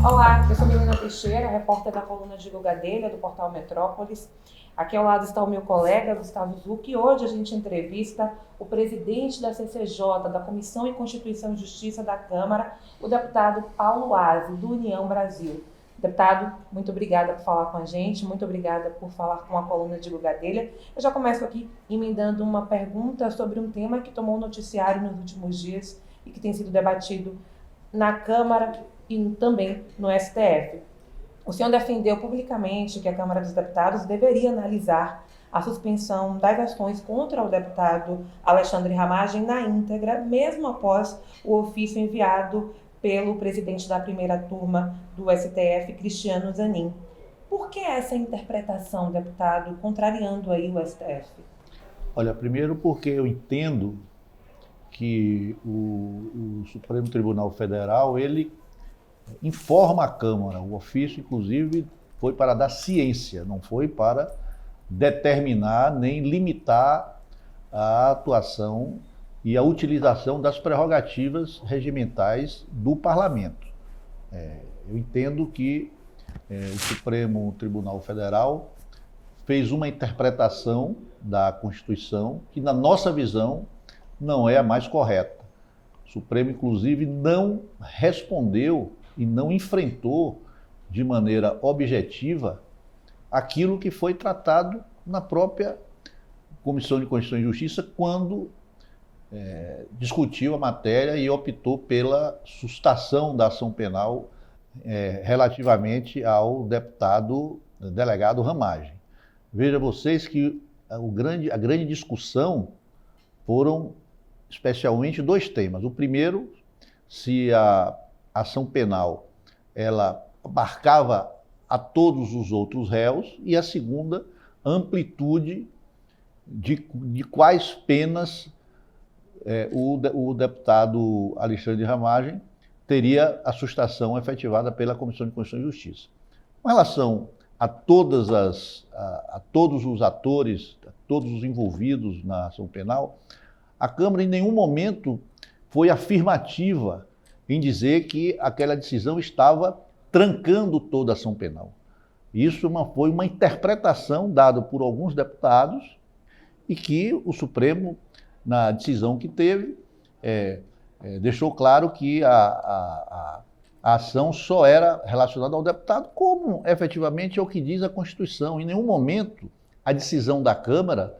Olá, eu sou Milena Teixeira, repórter da coluna de Gadelha, do portal Metrópolis. Aqui ao lado está o meu colega, Gustavo Zucchi, e hoje a gente entrevista o presidente da CCJ, da Comissão em Constituição e Justiça da Câmara, o deputado Paulo Aze, do União Brasil. Deputado, muito obrigada por falar com a gente, muito obrigada por falar com a coluna de Gadelha. Eu já começo aqui emendando uma pergunta sobre um tema que tomou noticiário nos últimos dias e que tem sido debatido na Câmara e também no STF. O senhor defendeu publicamente que a Câmara dos Deputados deveria analisar a suspensão das ações contra o deputado Alexandre Ramagem na íntegra, mesmo após o ofício enviado pelo presidente da primeira turma do STF, Cristiano Zanin. Por que essa interpretação, deputado, contrariando aí o STF? Olha, primeiro porque eu entendo que o Supremo Tribunal Federal, ele informa a Câmara. O ofício, inclusive, foi para dar ciência, não foi para determinar nem limitar a atuação e a utilização das prerrogativas regimentais do Parlamento. Eu entendo que o Supremo Tribunal Federal fez uma interpretação da Constituição que, na nossa visão, não é a mais correta. O Supremo, inclusive, não respondeu e não enfrentou de maneira objetiva aquilo que foi tratado na própria Comissão de Constituição e Justiça quando discutiu a matéria e optou pela sustação da ação penal relativamente ao deputado delegado Ramagem. Veja vocês que a grande discussão foram especialmente dois temas. O primeiro, se a ação penal ela abarcava a todos os outros réus, e a segunda, a amplitude de quais penas o deputado Alexandre Ramagem teria a sustação efetivada pela Comissão de Constituição e Justiça. Com relação a todos os atores, a todos os envolvidos na ação penal, a Câmara em nenhum momento foi afirmativa em dizer que aquela decisão estava trancando toda a ação penal. Isso foi uma interpretação dada por alguns deputados e que o Supremo, na decisão que teve, deixou claro que a ação só era relacionada ao deputado, como efetivamente é o que diz a Constituição. Em nenhum momento a decisão da Câmara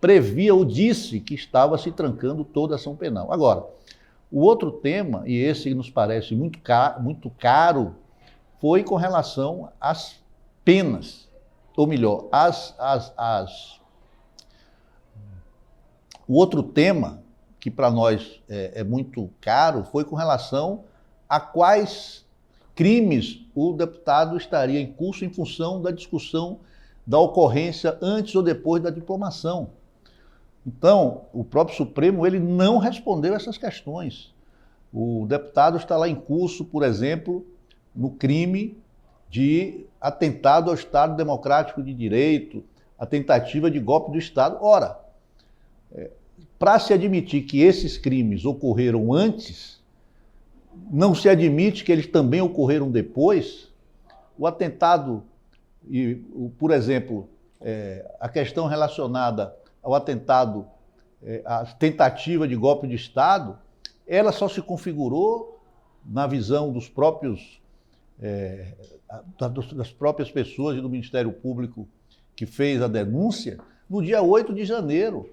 previa ou disse que estava se trancando toda a ação penal. Agora, o outro tema, e esse nos parece muito caro, foi com relação às penas, ou melhor, o outro tema, que para nós é muito caro, foi com relação a quais crimes o deputado estaria em curso em função da discussão da ocorrência antes ou depois da diplomação. Então, o próprio Supremo ele não respondeu essas questões. O deputado está lá em curso, por exemplo, no crime de atentado ao Estado Democrático de Direito, a tentativa de golpe do Estado. Ora, para se admitir que esses crimes ocorreram antes, não se admite que eles também ocorreram depois. O atentado, por exemplo, a questão relacionada ao atentado, a tentativa de golpe de Estado, ela só se configurou na visão dos próprios, das próprias pessoas e do Ministério Público que fez a denúncia no dia 8 de janeiro.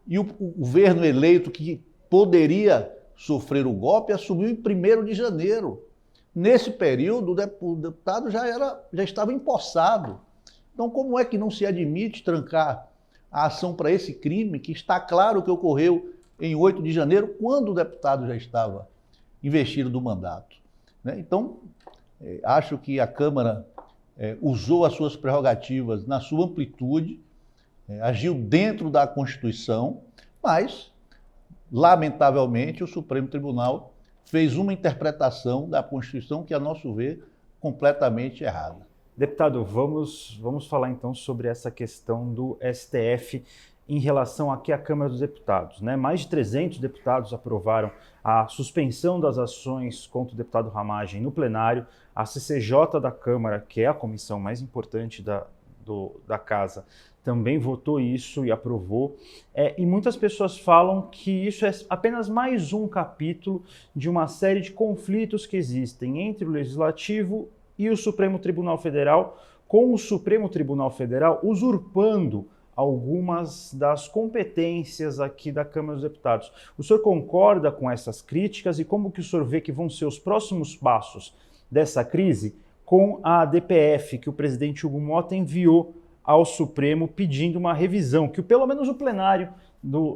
E o governo eleito que poderia sofrer o golpe assumiu em 1º de janeiro. Nesse período, o deputado já estava empossado. Então, como é que não se admite trancar a ação para esse crime, que está claro que ocorreu em 8 de janeiro, quando o deputado já estava investido do mandato? Então, acho que a Câmara usou as suas prerrogativas na sua amplitude, agiu dentro da Constituição, mas, lamentavelmente, o Supremo Tribunal fez uma interpretação da Constituição que, a nosso ver, completamente errada. Deputado, vamos falar então sobre essa questão do STF em relação aqui à Câmara dos Deputados, né? Mais de 300 deputados aprovaram a suspensão das ações contra o deputado Ramagem no plenário. A CCJ da Câmara, que é a comissão mais importante da Casa, também votou isso e aprovou. E muitas pessoas falam que isso é apenas mais um capítulo de uma série de conflitos que existem entre o Legislativo e o Supremo Tribunal Federal, com o Supremo Tribunal Federal usurpando algumas das competências aqui da Câmara dos Deputados. O senhor concorda com essas críticas e como que o senhor vê que vão ser os próximos passos dessa crise com a DPF que o presidente Hugo Motta enviou ao Supremo pedindo uma revisão, que pelo menos o plenário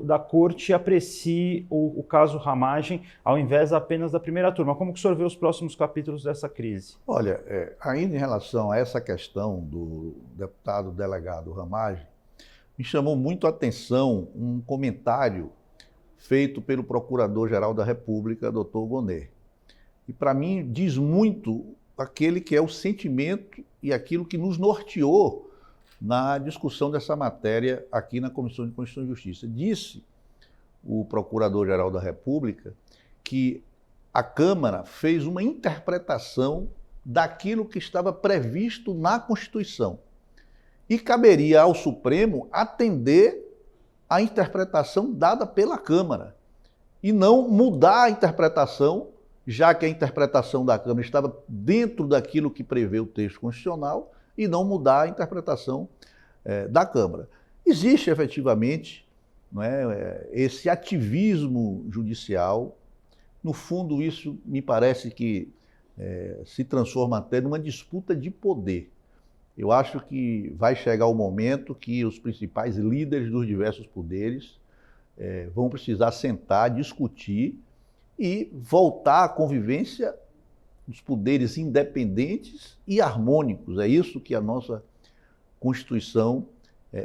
da Corte aprecie o caso Ramagem ao invés apenas da primeira turma? Como que o senhor vê os próximos capítulos dessa crise? Olha, ainda em relação a essa questão do deputado delegado Ramagem, me chamou muito a atenção um comentário feito pelo Procurador-Geral da República, Dr. Gonê. E para mim diz muito aquele que é o sentimento e aquilo que nos norteou na discussão dessa matéria aqui na Comissão de Constituição e Justiça. Disse o Procurador-Geral da República que a Câmara fez uma interpretação daquilo que estava previsto na Constituição. E caberia ao Supremo atender à interpretação dada pela Câmara e não mudar a interpretação, já que a interpretação da Câmara estava dentro daquilo que prevê o texto constitucional, e não mudar a interpretação da Câmara. Existe efetivamente, não é, esse ativismo judicial. No fundo, isso me parece que se transforma até numa disputa de poder. Eu acho que vai chegar o momento que os principais líderes dos diversos poderes vão precisar sentar, discutir e voltar à convivência dos poderes independentes e harmônicos. É isso que a nossa Constituição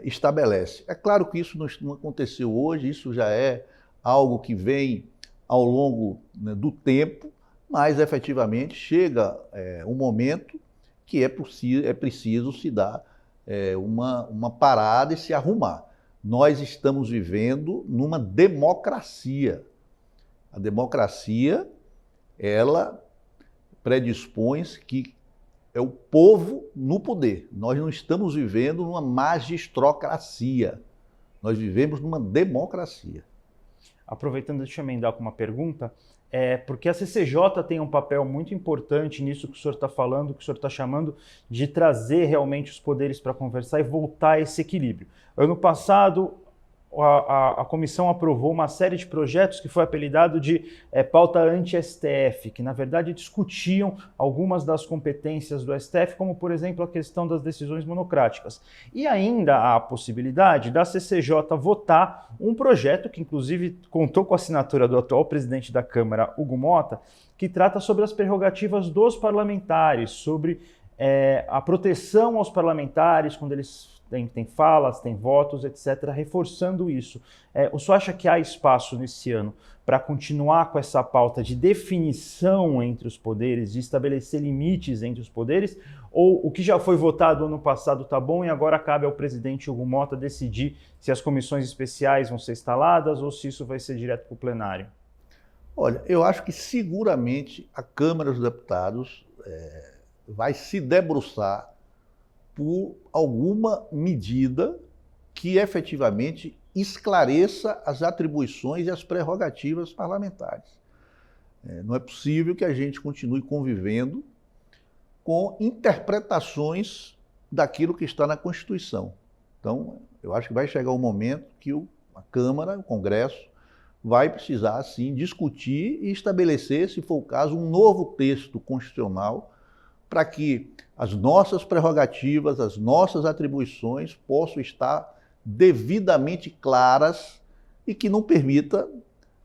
estabelece. É claro que isso não aconteceu hoje, isso já é algo que vem ao longo, né, do tempo, mas efetivamente chega um momento que é preciso se dar uma parada e se arrumar. Nós estamos vivendo numa democracia. A democracia, ela predispõe que é o povo no poder. Nós não estamos vivendo numa magistrocracia. Nós vivemos numa democracia. Aproveitando, deixa eu emendar com uma pergunta. Porque a CCJ tem um papel muito importante nisso que o senhor está falando, que o senhor está chamando de trazer realmente os poderes para conversar e voltar a esse equilíbrio. Ano passado, a comissão aprovou uma série de projetos que foi apelidado de pauta anti-STF, que na verdade discutiam algumas das competências do STF, como por exemplo a questão das decisões monocráticas. E ainda há a possibilidade da CCJ votar um projeto que inclusive contou com a assinatura do atual presidente da Câmara, Hugo Motta, que trata sobre as prerrogativas dos parlamentares, sobre a proteção aos parlamentares quando eles tem falas, tem votos, etc., reforçando isso. O senhor acha que há espaço nesse ano para continuar com essa pauta de definição entre os poderes, de estabelecer limites entre os poderes, ou o que já foi votado ano passado está bom e agora cabe ao presidente Hugo Motta decidir se as comissões especiais vão ser instaladas ou se isso vai ser direto para o plenário? Olha, eu acho que seguramente a Câmara dos Deputados vai se debruçar por alguma medida que efetivamente esclareça as atribuições e as prerrogativas parlamentares. Não é possível que a gente continue convivendo com interpretações daquilo que está na Constituição. Então, eu acho que vai chegar um momento que a Câmara, o Congresso, vai precisar, sim, discutir e estabelecer, se for o caso, um novo texto constitucional para que as nossas prerrogativas, as nossas atribuições possam estar devidamente claras e que não permita,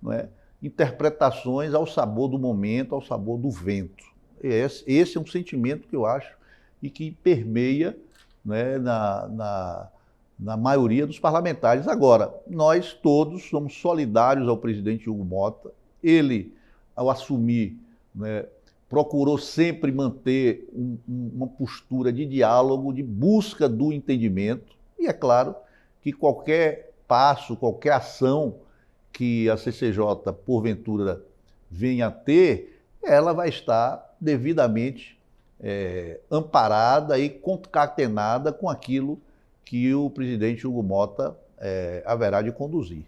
não é, interpretações ao sabor do momento, ao sabor do vento. Esse é um sentimento que eu acho e que permeia, né, na maioria dos parlamentares. Agora, nós todos somos solidários ao presidente Hugo Motta. Ele, ao assumir, né, procurou sempre manter uma postura de diálogo, de busca do entendimento. E é claro que qualquer passo, qualquer ação que a CCJ, porventura, venha a ter, ela vai estar devidamente amparada e concatenada com aquilo que o presidente Hugo Mota haverá de conduzir.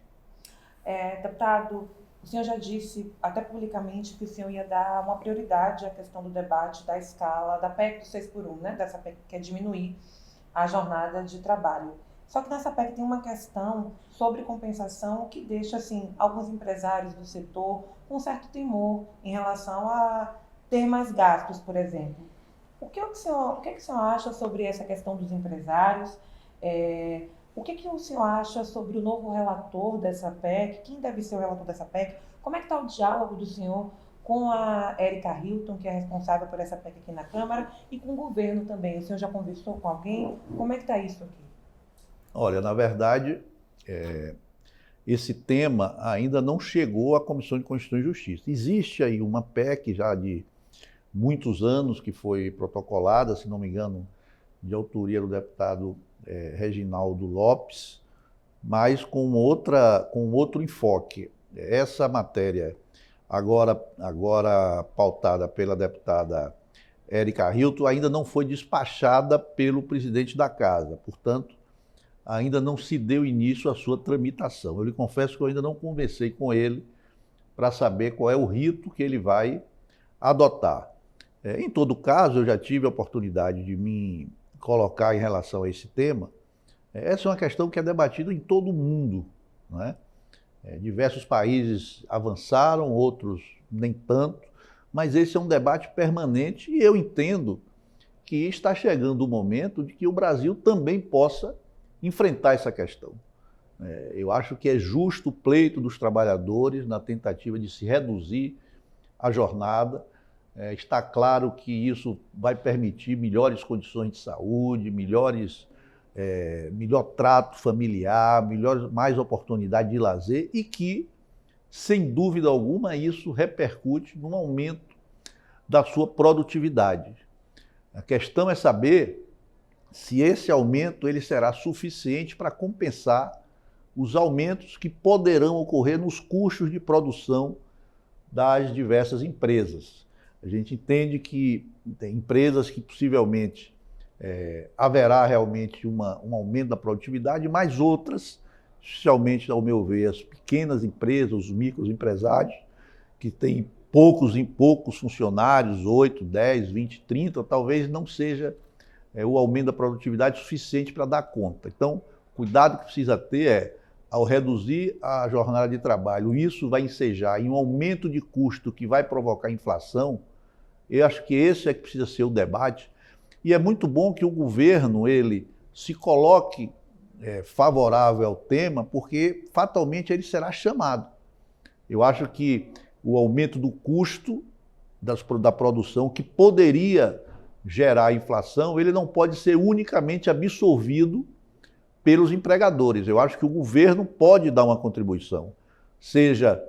Deputado, o senhor já disse, até publicamente, que o senhor ia dar uma prioridade à questão do debate da escala da PEC do 6x1, né? Dessa PEC que quer diminuir a jornada de trabalho. Só que nessa PEC tem uma questão sobre compensação que deixa assim, alguns empresários do setor com certo temor em relação a ter mais gastos, por exemplo. O que o senhor acha sobre essa questão dos empresários? O que o senhor acha sobre o novo relator dessa PEC? Quem deve ser o relator dessa PEC? Como é que está o diálogo do senhor com a Erika Hilton, que é responsável por essa PEC aqui na Câmara, e com o governo também? O senhor já conversou com alguém? Como é que está isso aqui? Olha, na verdade, esse tema ainda não chegou à Comissão de Constituição e Justiça. Existe aí uma PEC já de muitos anos que foi protocolada, se não me engano, de autoria do deputado Reginaldo Lopes, mas com outro enfoque. Essa matéria, agora pautada pela deputada Erika Hilton, ainda não foi despachada pelo presidente da Casa, portanto, ainda não se deu início à sua tramitação. Eu lhe confesso que eu ainda não conversei com ele para saber qual é o rito que ele vai adotar. Em todo caso, eu já tive a oportunidade de me colocar em relação a esse tema. Essa é uma questão que é debatida em todo o mundo, não é? Diversos países avançaram, outros nem tanto, mas esse é um debate permanente e eu entendo que está chegando o momento de que o Brasil também possa enfrentar essa questão. Eu acho que é justo o pleito dos trabalhadores na tentativa de se reduzir a jornada. Está claro que isso vai permitir melhores condições de saúde, melhor trato familiar, mais oportunidade de lazer e que, sem dúvida alguma, isso repercute num aumento da sua produtividade. A questão é saber se esse aumento ele será suficiente para compensar os aumentos que poderão ocorrer nos custos de produção das diversas empresas. A gente entende que tem empresas que possivelmente haverá realmente um aumento da produtividade, mas outras, especialmente, ao meu ver, as pequenas empresas, os microempresários, que têm poucos funcionários, 8, 10, 20, 30, talvez não seja o aumento da produtividade suficiente para dar conta. Então, o cuidado que precisa ter ao reduzir a jornada de trabalho, isso vai ensejar em um aumento de custo que vai provocar inflação. Eu acho que esse é que precisa ser o debate. E é muito bom que o governo ele se coloque favorável ao tema, porque fatalmente ele será chamado. Eu acho que o aumento do custo da produção, que poderia gerar inflação, ele não pode ser unicamente absorvido pelos empregadores. Eu acho que o governo pode dar uma contribuição, seja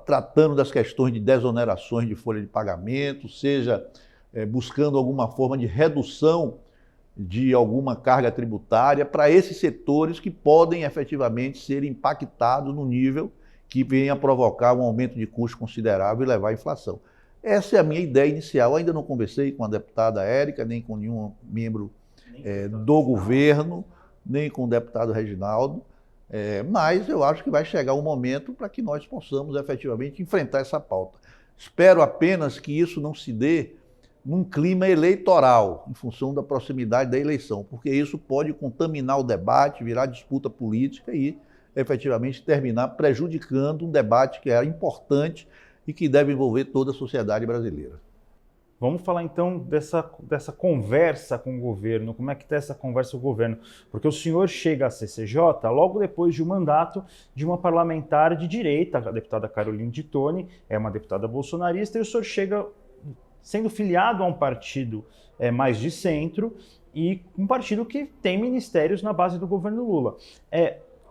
tratando das questões de desonerações de folha de pagamento, seja buscando alguma forma de redução de alguma carga tributária para esses setores que podem efetivamente ser impactados no nível que venha a provocar um aumento de custo considerável e levar à inflação. Essa é a minha ideia inicial. Ainda não conversei com a deputada Érica, nem com nenhum membro do governo, nem com o deputado Reginaldo, mas eu acho que vai chegar um momento para que nós possamos efetivamente enfrentar essa pauta. Espero apenas que isso não se dê num clima eleitoral, em função da proximidade da eleição, porque isso pode contaminar o debate, virar disputa política e efetivamente terminar prejudicando um debate que é importante e que deve envolver toda a sociedade brasileira. Vamos falar então dessa conversa com o governo. Como é que está essa conversa com o governo? Porque o senhor chega à CCJ logo depois de um mandato de uma parlamentar de direita, a deputada Caroline de Toni, é uma deputada bolsonarista, e o senhor chega sendo filiado a um partido mais de centro e um partido que tem ministérios na base do governo Lula.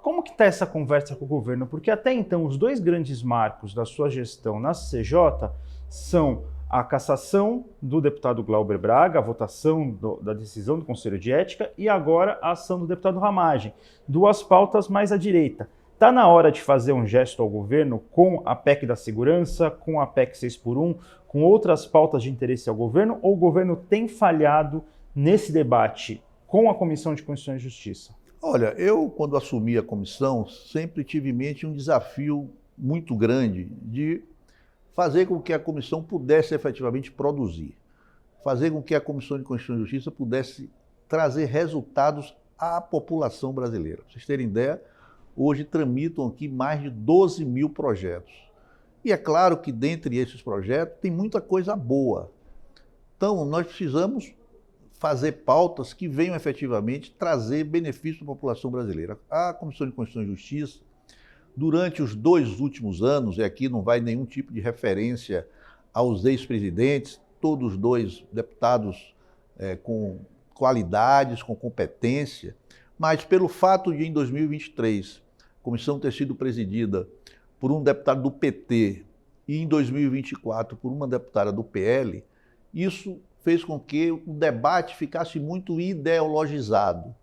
Como que está essa conversa com o governo? Porque até então os dois grandes marcos da sua gestão na CCJ são a cassação do deputado Glauber Braga, a votação da decisão do Conselho de Ética e agora a ação do deputado Ramagem. Duas pautas mais à direita. Está na hora de fazer um gesto ao governo com a PEC da segurança, com a PEC 6x1, com outras pautas de interesse ao governo, ou o governo tem falhado nesse debate com a Comissão de Constituição e Justiça? Olha, eu, quando assumi a comissão, sempre tive em mente um desafio muito grande de fazer com que a comissão pudesse efetivamente produzir, fazer com que a Comissão de Constituição e Justiça pudesse trazer resultados à população brasileira. Para vocês terem ideia, hoje tramitam aqui mais de 12 mil projetos. E é claro que dentre esses projetos tem muita coisa boa. Então, nós precisamos fazer pautas que venham efetivamente trazer benefício à população brasileira. A Comissão de Constituição e Justiça, durante os 2 últimos anos, e aqui não vai nenhum tipo de referência aos ex-presidentes, todos 2 deputados com qualidades, com competência, mas pelo fato de, em 2023, a comissão ter sido presidida por um deputado do PT e, em 2024, por uma deputada do PL, isso fez com que o debate ficasse muito ideologizado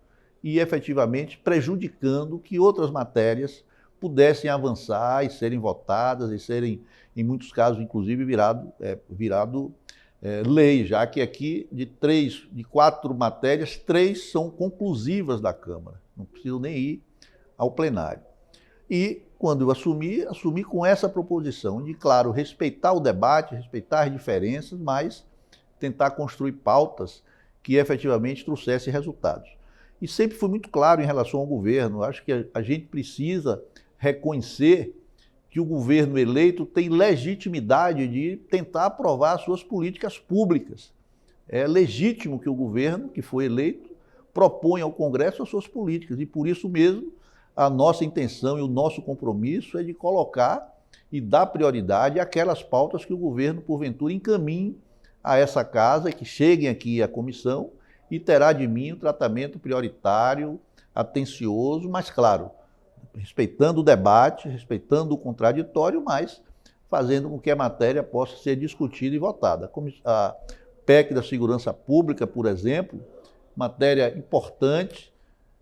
e, efetivamente, prejudicando que outras matérias pudessem avançar e serem votadas e serem, em muitos casos, inclusive, virado lei, já que aqui, de 4 matérias, 3 são conclusivas da Câmara, não precisam nem ir ao plenário. E, quando eu assumi com essa proposição de, claro, respeitar o debate, respeitar as diferenças, mas tentar construir pautas que efetivamente trouxessem resultados. E sempre fui muito claro em relação ao governo. Acho que a gente precisa reconhecer que o governo eleito tem legitimidade de tentar aprovar suas políticas públicas. É legítimo que o governo, que foi eleito, proponha ao Congresso as suas políticas. E por isso mesmo, a nossa intenção e o nosso compromisso é de colocar e dar prioridade àquelas pautas que o governo, porventura, encaminhe a essa casa e que cheguem aqui à comissão e terá de mim um tratamento prioritário, atencioso, mas claro, respeitando o debate, respeitando o contraditório, mas fazendo com que a matéria possa ser discutida e votada. A PEC da Segurança Pública, por exemplo, matéria importante,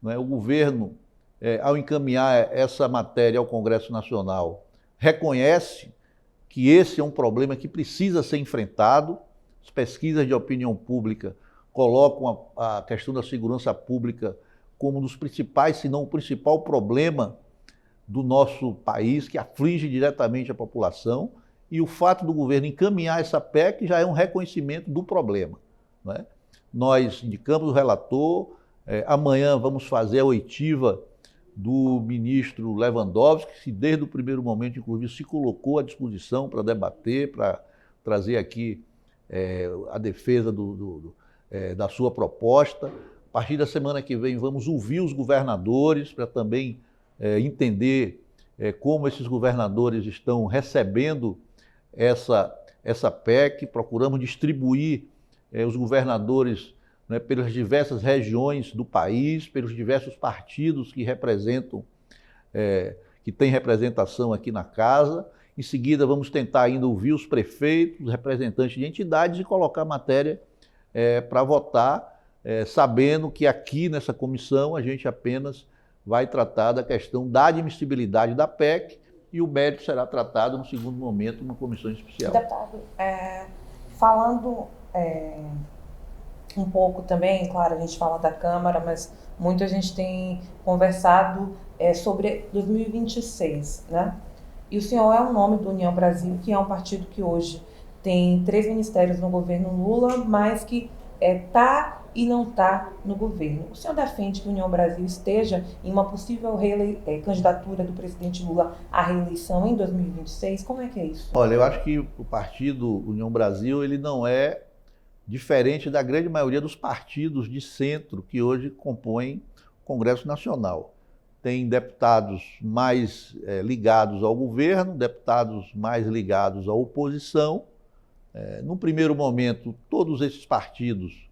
né? O governo, ao encaminhar essa matéria ao Congresso Nacional, reconhece que esse é um problema que precisa ser enfrentado. As pesquisas de opinião pública colocam a questão da segurança pública como um dos principais, se não o principal problema do nosso país, que aflige diretamente a população, e o fato do governo encaminhar essa PEC já é um reconhecimento do problema, né? Nós indicamos o relator, amanhã vamos fazer a oitiva do ministro Lewandowski, que desde o primeiro momento, inclusive, se colocou à disposição para debater, para trazer aqui a defesa da sua proposta. A partir da semana que vem, vamos ouvir os governadores para também entender como esses governadores estão recebendo essa PEC. Procuramos distribuir os governadores, né, pelas diversas regiões do país, pelos diversos partidos que representam, que têm representação aqui na casa. Em seguida, vamos tentar ainda ouvir os prefeitos, os representantes de entidades e colocar a matéria para votar, sabendo que aqui nessa comissão a gente apenas vai tratar da questão da admissibilidade da PEC e o mérito será tratado no segundo momento numa comissão especial. Deputado, falando um pouco também, claro, a gente fala da Câmara, mas muito a gente tem conversado sobre 2026, né? E o senhor é um nome do União Brasil, que é um partido que hoje tem 3 ministérios no governo Lula, mas que está e não está no governo. O senhor defende que a União Brasil esteja em uma possível candidatura do presidente Lula à reeleição em 2026? Como é que é isso? Olha, eu acho que o partido União Brasil ele não é diferente da grande maioria dos partidos de centro que hoje compõem o Congresso Nacional. Tem deputados mais ligados ao governo, deputados mais ligados à oposição. No primeiro momento, todos esses partidos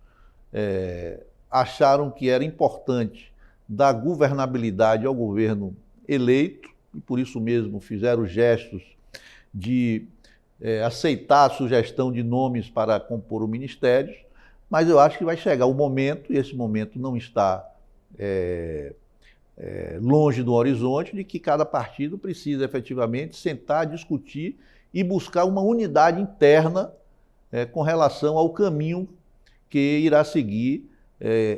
acharam que era importante dar governabilidade ao governo eleito e por isso mesmo fizeram gestos de aceitar a sugestão de nomes para compor o ministério, mas eu acho que vai chegar o momento, e esse momento não está longe do horizonte, de que cada partido precisa efetivamente sentar, discutir e buscar uma unidade interna com relação ao caminho que irá seguir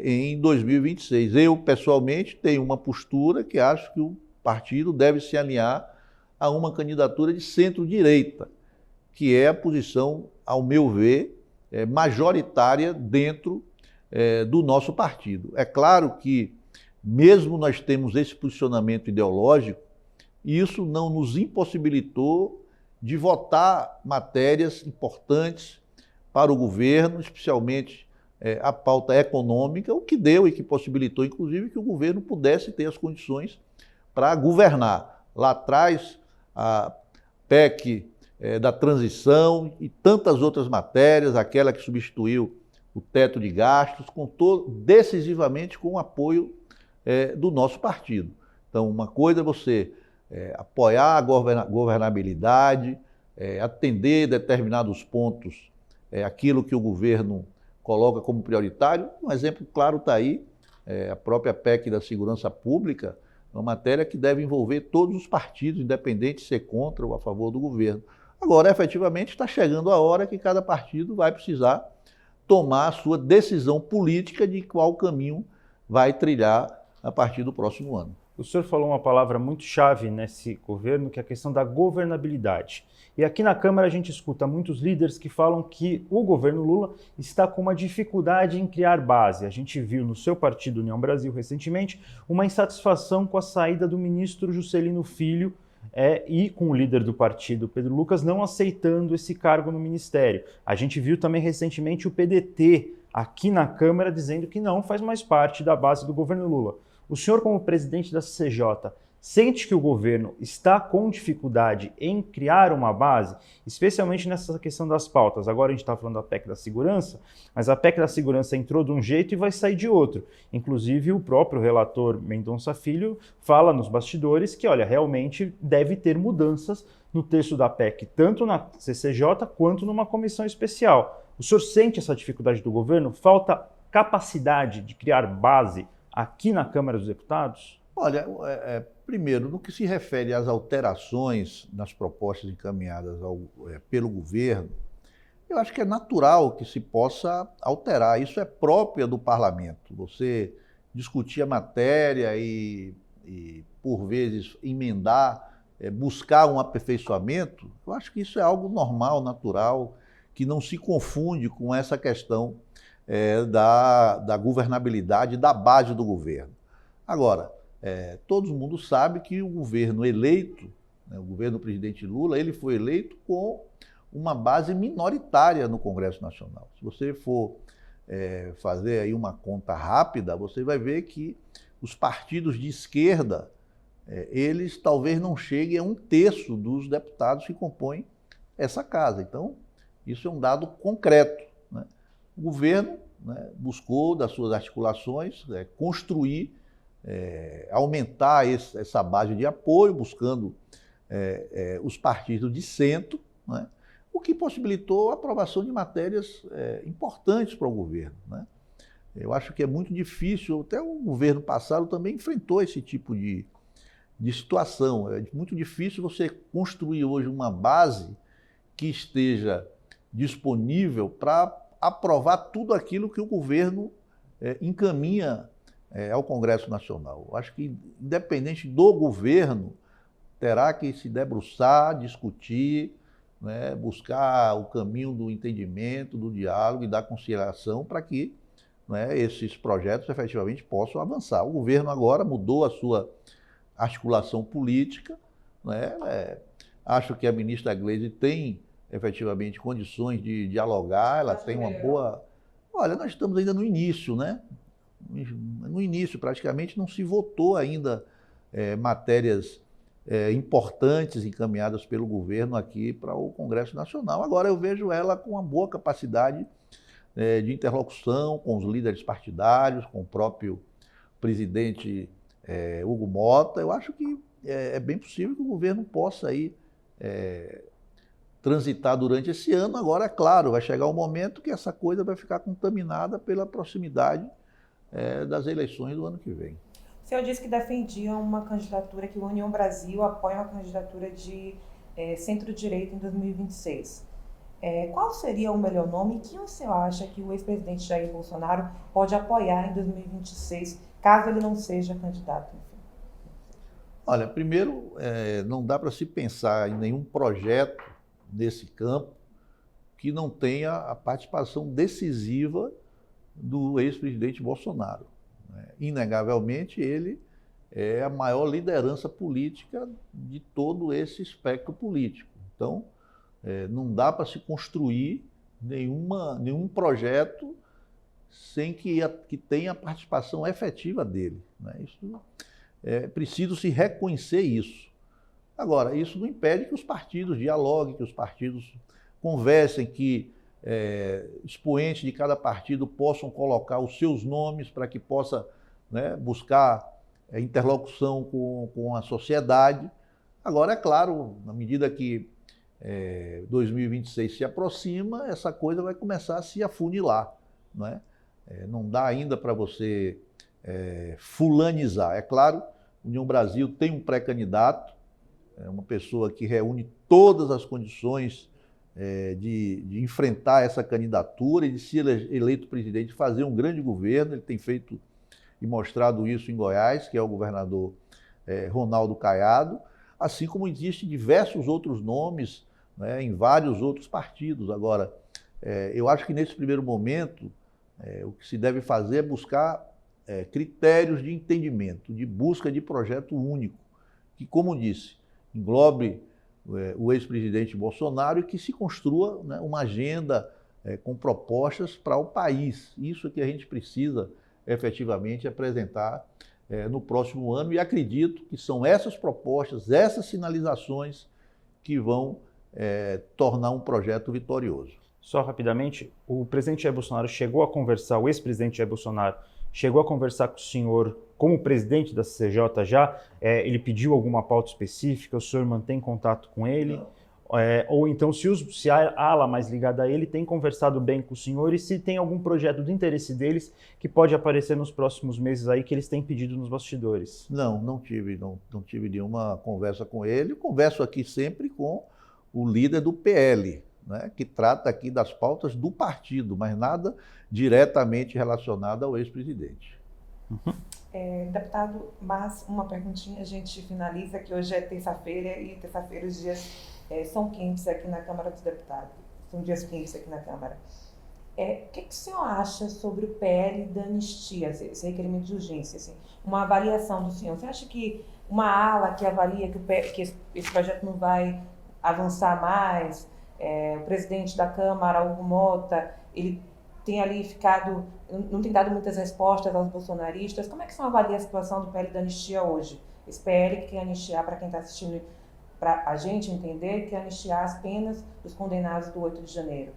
em 2026. Eu, pessoalmente, tenho uma postura que acho que o partido deve se alinhar a uma candidatura de centro-direita, que é a posição, ao meu ver, majoritária dentro do nosso partido. É claro que, mesmo nós temos esse posicionamento ideológico, isso não nos impossibilitou de votar matérias importantes para o governo, especialmente a pauta econômica, o que deu e que possibilitou, inclusive, que o governo pudesse ter as condições para governar. Lá atrás, a PEC da transição e tantas outras matérias, aquela que substituiu o teto de gastos, contou decisivamente com o apoio do nosso partido. Então, uma coisa é você apoiar a governabilidade, atender determinados pontos, aquilo que o governo coloca como prioritário. Um exemplo claro está aí, a própria PEC da segurança pública, uma matéria que deve envolver todos os partidos, independente de ser contra ou a favor do governo. Agora, efetivamente, está chegando a hora que cada partido vai precisar tomar a sua decisão política de qual caminho vai trilhar a partir do próximo ano. O senhor falou uma palavra muito chave nesse governo, que é a questão da governabilidade. E aqui na Câmara a gente escuta muitos líderes que falam que o governo Lula está com uma dificuldade em criar base. A gente viu no seu partido, União Brasil, recentemente, uma insatisfação com a saída do ministro Juscelino Filho e com o líder do partido, Pedro Lucas, não aceitando esse cargo no ministério. A gente viu também recentemente o PDT aqui na Câmara dizendo que não faz mais parte da base do governo Lula. O senhor, como presidente da CCJ, sente que o governo está com dificuldade em criar uma base, especialmente nessa questão das pautas? Agora a gente está falando da PEC da segurança, mas a PEC da segurança entrou de um jeito e vai sair de outro. Inclusive, o próprio relator Mendonça Filho fala nos bastidores que, olha, realmente deve ter mudanças no texto da PEC, tanto na CCJ quanto numa comissão especial. O senhor sente essa dificuldade do governo? Falta capacidade de criar base aqui na Câmara dos Deputados? Olha, primeiro, no que se refere às alterações nas propostas encaminhadas pelo governo, eu acho que é natural que se possa alterar. Isso é próprio do parlamento. Você discutir a matéria e por vezes, emendar, buscar um aperfeiçoamento, eu acho que isso é algo normal, natural, que não se confunde com essa questão da governabilidade, da base do governo. Agora, todo mundo sabe que o governo eleito, o governo do presidente Lula, ele foi eleito com uma base minoritária no Congresso Nacional. Se você for fazer aí uma conta rápida, você vai ver que os partidos de esquerda, eles talvez não cheguem a 1/3 dos deputados que compõem essa casa. Então, isso é um dado concreto, né? O governo, né, buscou, das suas articulações, construir, aumentar essa base de apoio, buscando os partidos de centro, né, o que possibilitou a aprovação de matérias importantes para o governo, né? Eu acho que é muito difícil, até o governo passado também enfrentou esse tipo de situação. É muito difícil você construir hoje uma base que esteja disponível para aprovar tudo aquilo que o governo encaminha ao Congresso Nacional. Eu acho que, independente do governo, terá que se debruçar, discutir, né, buscar o caminho do entendimento, do diálogo e da conciliação para que, né, esses projetos efetivamente possam avançar. O governo agora mudou a sua articulação política, né, acho que a ministra Gleisi tem efetivamente condições de dialogar, ela tem uma boa... Olha, nós estamos ainda no início, né? No início, praticamente, não se votou ainda matérias importantes encaminhadas pelo governo aqui para o Congresso Nacional. Agora eu vejo ela com uma boa capacidade de interlocução com os líderes partidários, com o próprio presidente Hugo Mota. Eu acho que é bem possível que o governo possa aí transitar durante esse ano. Agora, é claro, vai chegar um momento que essa coisa vai ficar contaminada pela proximidade das eleições do ano que vem. O senhor disse que defendia uma candidatura, que o União Brasil apoia uma candidatura de centro-direita em 2026. Qual seria o melhor nome e quem o senhor acha que o ex-presidente Jair Bolsonaro pode apoiar em 2026, caso ele não seja candidato? Enfim? Olha, primeiro, não dá para se pensar em nenhum projeto nesse campo que não tenha a participação decisiva do ex-presidente Bolsonaro. Inegavelmente, ele é a maior liderança política de todo esse espectro político. Então, não dá para se construir nenhum projeto sem que tenha a participação efetiva dele. Isso, é preciso se reconhecer isso. Agora, isso não impede que os partidos dialoguem, que os partidos conversem, que expoentes de cada partido possam colocar os seus nomes para que possa, buscar interlocução com a sociedade. Agora, é claro, na medida que 2026 se aproxima, essa coisa vai começar a se afunilar. Não dá ainda para você fulanizar. É claro, a União Brasil tem um pré-candidato, uma pessoa que reúne todas as condições de enfrentar essa candidatura e de ser eleito presidente, fazer um grande governo. Ele tem feito e mostrado isso em Goiás, que é o governador Ronaldo Caiado, assim como existem diversos outros nomes em vários outros partidos. Agora, eu acho que nesse primeiro momento, o que se deve fazer é buscar critérios de entendimento, de busca de projeto único, que, como disse, englobe o ex-presidente Bolsonaro e que se construa uma agenda com propostas para o país. Isso é que a gente precisa efetivamente apresentar no próximo ano, e acredito que são essas propostas, essas sinalizações que vão tornar um projeto vitorioso. Só rapidamente, o presidente Jair Bolsonaro chegou a conversar, o ex-presidente Jair Bolsonaro chegou a conversar com o senhor como presidente da CCJ já? Ele pediu alguma pauta específica? O senhor mantém contato com ele? Ou então, se a ala mais ligada a ele tem conversado bem com o senhor e se tem algum projeto de interesse deles que pode aparecer nos próximos meses aí que eles têm pedido nos bastidores? Não tive nenhuma conversa com ele. Converso aqui sempre com o líder do PL, que trata aqui das pautas do partido, mas nada diretamente relacionado ao ex-presidente. Deputado, mas uma perguntinha, a gente finaliza, que hoje é terça-feira e terça-feira os dias são quentes aqui na Câmara dos Deputados, são dias quentes aqui na Câmara. O que o senhor acha sobre o PL da anistia, esse requerimento de urgência, assim, uma avaliação do senhor? Você acha que uma ala que avalia que esse projeto não vai avançar mais, o presidente da Câmara, Hugo Mota, ele tem ali não tem dado muitas respostas aos bolsonaristas? Como é que o senhor avalia a situação do PL da anistia hoje? Esse PL que quer anistiar, para quem está assistindo, para a gente entender, que anistiar as penas dos condenados do 8 de janeiro.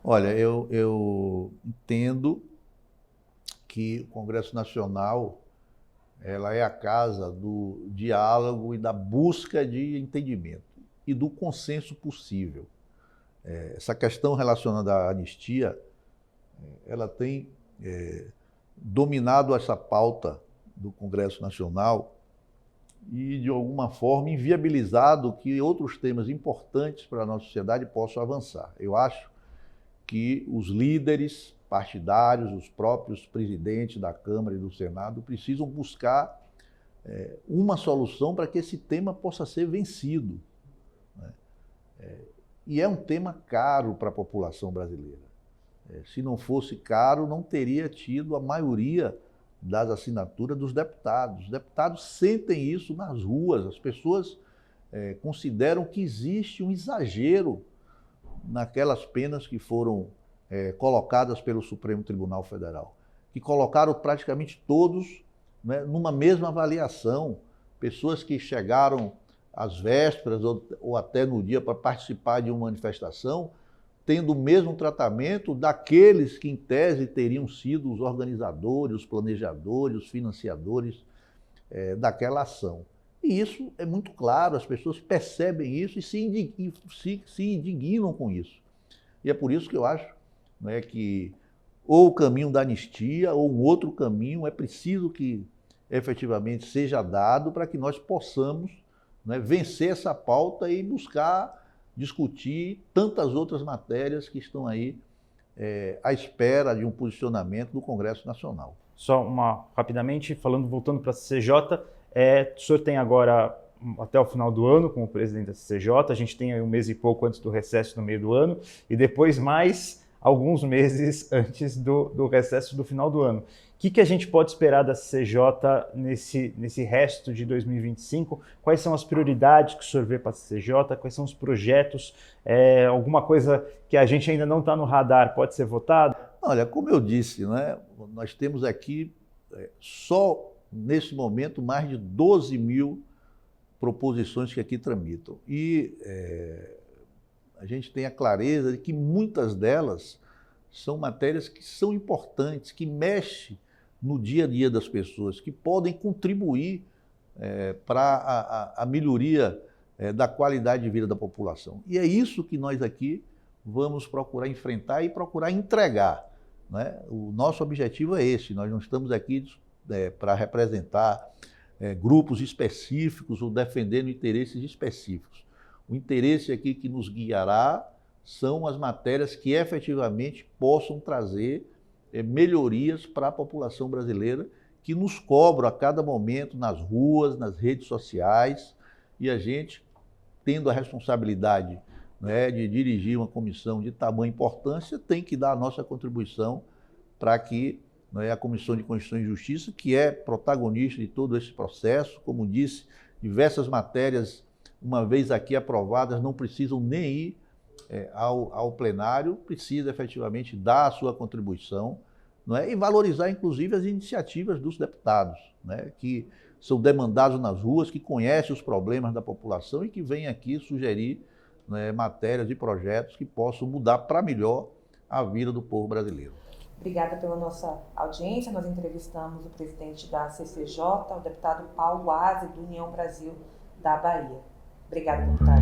Olha, eu entendo que o Congresso Nacional ela é a casa do diálogo e da busca de entendimento e do consenso possível. Essa questão relacionada à anistia, ela tem dominado essa pauta do Congresso Nacional e, de alguma forma, inviabilizado que outros temas importantes para a nossa sociedade possam avançar. Eu acho que os líderes partidários, os próprios presidentes da Câmara e do Senado precisam buscar uma solução para que esse tema possa ser vencido. E é um tema caro para a população brasileira. Se não fosse caro, não teria tido a maioria das assinaturas dos deputados. Os deputados sentem isso nas ruas, as pessoas consideram que existe um exagero naquelas penas que foram colocadas pelo Supremo Tribunal Federal, que colocaram praticamente todos numa mesma avaliação, pessoas que chegaram às vésperas ou até no dia para participar de uma manifestação, tendo o mesmo tratamento daqueles que, em tese, teriam sido os organizadores, os planejadores, os financiadores daquela ação. E isso é muito claro, as pessoas percebem isso e se indignam com isso. E é por isso que eu acho, né, que ou o caminho da anistia ou um outro caminho é preciso que efetivamente seja dado para que nós possamos, né, vencer essa pauta e buscar discutir tantas outras matérias que estão aí à espera de um posicionamento do Congresso Nacional. Só rapidamente, voltando para a CCJ, o senhor tem agora até o final do ano como presidente da CCJ, a gente tem aí um mês e pouco antes do recesso no meio do ano, e depois mais alguns meses antes do recesso do final do ano. O que a gente pode esperar da CCJ nesse resto de 2025? Quais são as prioridades que o senhor vê para a CCJ? Quais são os projetos? Alguma coisa que a gente ainda não está no radar pode ser votado? Olha, como eu disse, né, nós temos aqui só nesse momento mais de 12 mil proposições que aqui tramitam. E a gente tem a clareza de que muitas delas são matérias que são importantes, que mexem no dia a dia das pessoas, que podem contribuir para a melhoria da qualidade de vida da população. E é isso que nós aqui vamos procurar enfrentar e procurar entregar, né? O nosso objetivo é esse, nós não estamos aqui para representar grupos específicos ou defendendo interesses específicos. O interesse aqui que nos guiará são as matérias que efetivamente possam trazer melhorias para a população brasileira, que nos cobram a cada momento nas ruas, nas redes sociais, e a gente, tendo a responsabilidade, né, de dirigir uma comissão de tamanha importância, tem que dar a nossa contribuição para que, né, a Comissão de Constituição e Justiça, que é protagonista de todo esse processo, como disse, diversas matérias, uma vez aqui aprovadas, não precisam nem ir ao plenário, precisa efetivamente dar a sua contribuição, não é? E valorizar, inclusive, as iniciativas dos deputados, né, que são demandados nas ruas, que conhecem os problemas da população e que vêm aqui sugerir, né, matérias e projetos que possam mudar para melhor a vida do povo brasileiro. Obrigada pela nossa audiência. Nós entrevistamos o presidente da CCJ, o deputado Paulo Aze, do União Brasil da Bahia. Obrigada, deputado.